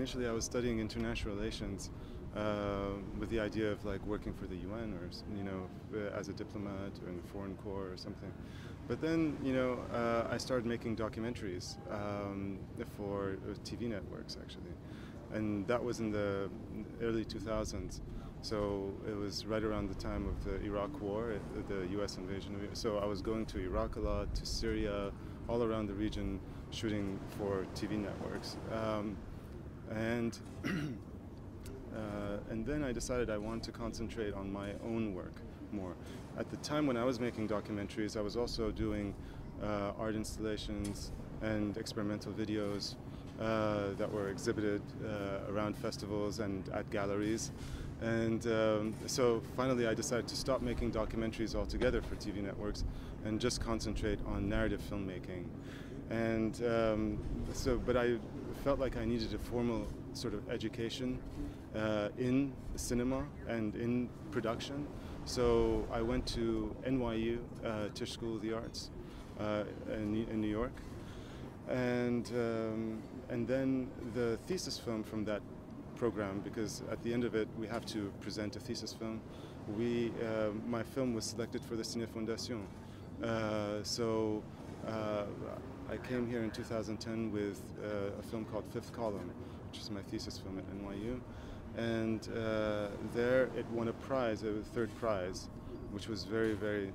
initially I was studying international relations with the idea of like working for the UN or, you know, as a diplomat or in the foreign corps or something. But then, you know, I started making documentaries for TV networks actually. And that was in the early 2000s. So it was right around the time of the Iraq war, the US invasion. So I was going to Iraq a lot, to Syria, all around the region, shooting for TV networks. And then I decided I wanted to concentrate on my own work more. At the time when I was making documentaries, I was also doing art installations and experimental videos that were exhibited around festivals and at galleries. And so finally I decided to stop making documentaries altogether for TV networks and just concentrate on narrative filmmaking. And but I felt like I needed a formal sort of education in cinema and in production. So I went to NYU, Tisch School of the Arts in New York. And then the thesis film from that program, because at the end of it we have to present a thesis film. My film was selected for the Cinéfondation. So I came here in 2010 with a film called Fifth Column, which is my thesis film at NYU. And there it won a prize, a third prize, which was very, very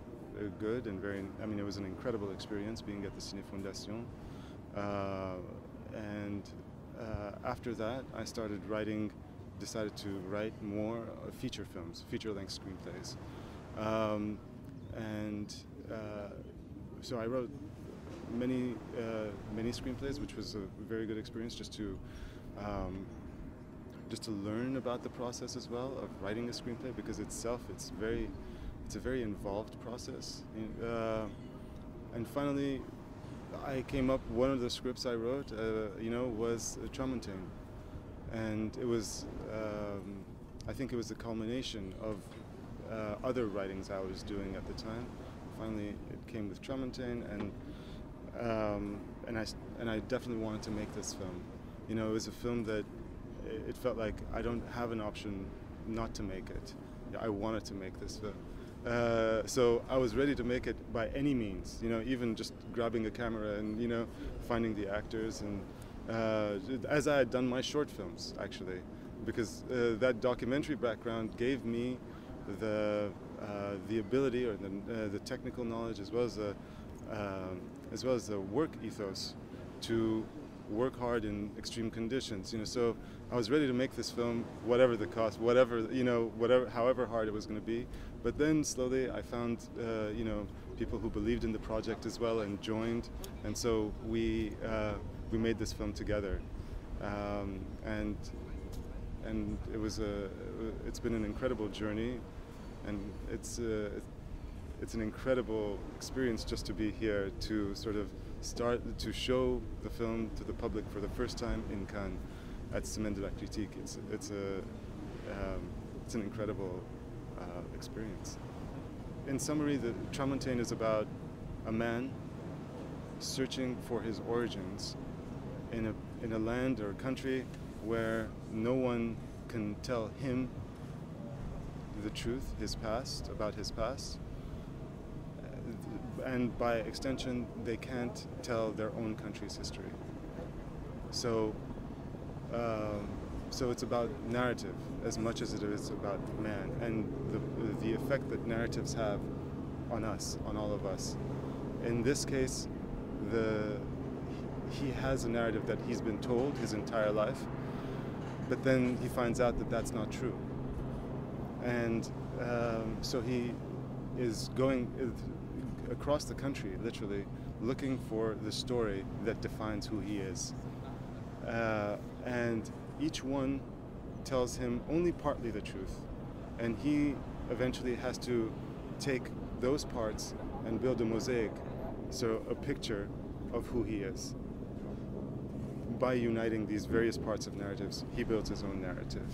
good and very, I mean, it was an incredible experience being at the Cinéfondation. After that, I started decided to write more feature films, feature-length screenplays. So I wrote many screenplays, which was a very good experience just to learn about the process as well of writing a screenplay, because it's a very involved process. And finally, one of the scripts I wrote, was Tramontane, and it was, I think it was the culmination of other writings I was doing at the time. Finally, it came with Tramontane, and I definitely wanted to make this film. You know, it was a film that it felt like I don't have an option not to make it. I wanted to make this film. So I was ready to make it by any means, you know, even just grabbing a camera and, you know, finding the actors, and as I had done my short films actually, because that documentary background gave me the ability or the technical knowledge as well as the work ethos to work hard in extreme conditions, you know. So I was ready to make this film, whatever the cost, however hard it was going to be. But then slowly I found, people who believed in the project as well and joined, and so we made this film together, and it's been an incredible journey, and it's an incredible experience just to be here to sort of start to show the film to the public for the first time in Cannes at Semaine de la critique. It's an incredible experience. In summary, the Tramontane is about a man searching for his origins in a land or country where no one can tell him the truth, about his past, and by extension, they can't tell their own country's history. So it's about narrative as much as it is about man, and the effect that narratives have on us, on all of us. In this case, he has a narrative that he's been told his entire life, but then he finds out that that's not true. And so he is going across the country, literally, looking for the story that defines who he is. And each one tells him only partly the truth. And he eventually has to take those parts and build a mosaic, so a picture of who he is. By uniting these various parts of narratives, he builds his own narrative.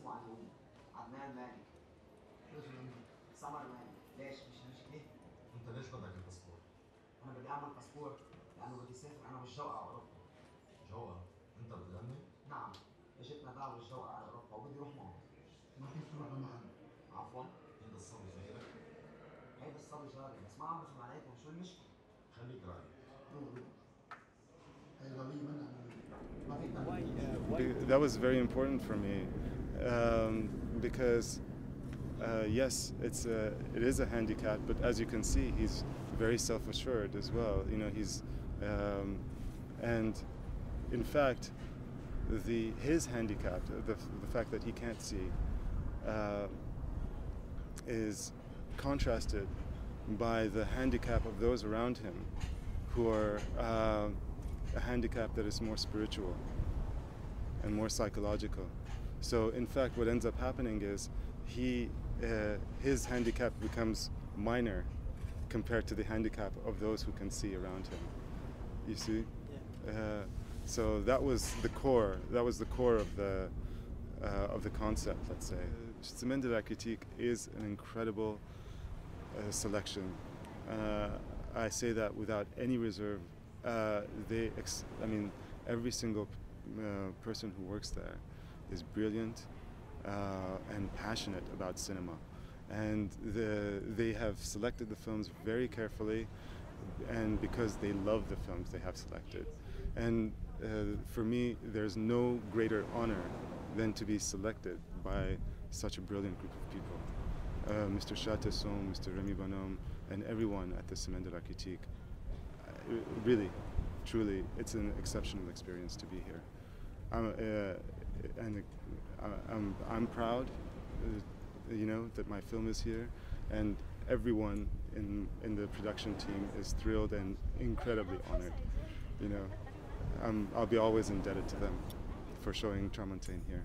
اسمه عدوي عدنان مالك. سمر مالك. ليش مش ليه؟ انت ليش بدك الباسبور؟ انا بدي اعمل باسبور لانه بدي اسافر انا والجوقة على اوروبا. جوقة؟ انت بتغني؟ نعم، اجتنا دعوة الجوقة على اوروبا وبدي اروح معهم. ما فيك تروح معنا. عفوا؟ هيدا الصبي غيرك؟ هيدا الصبي جاري بس ما عم بفهم عليكم شو المشكلة؟ خليك رايق. That was very important for me because yes, it is a handicap, but as you can see, he's very self-assured as well. You know, he's and in fact, his handicap, the fact that he can't see, is contrasted by the handicap of those around him, who are a handicap that is more spiritual and more psychological. So in fact what ends up happening is his handicap becomes minor compared to the handicap of those who can see around him. You see? Yeah. So that was the core of the concept, let's say. Semaine de la critique is an incredible selection. I say that without any reserve. I mean, every single person who works there is brilliant and passionate about cinema, and they have selected the films very carefully, and because they love the films they have selected. And for me, there's no greater honor than to be selected by such a brilliant group of people. Mr. Chatesson, Mr. Remy Bonhomme, and everyone at the Semaine de la Critique. Really, truly, it's an exceptional experience to be here. I'm proud, you know, that my film is here, and everyone in the production team is thrilled and incredibly honored. You know, I'll be always indebted to them for showing Tramontane here.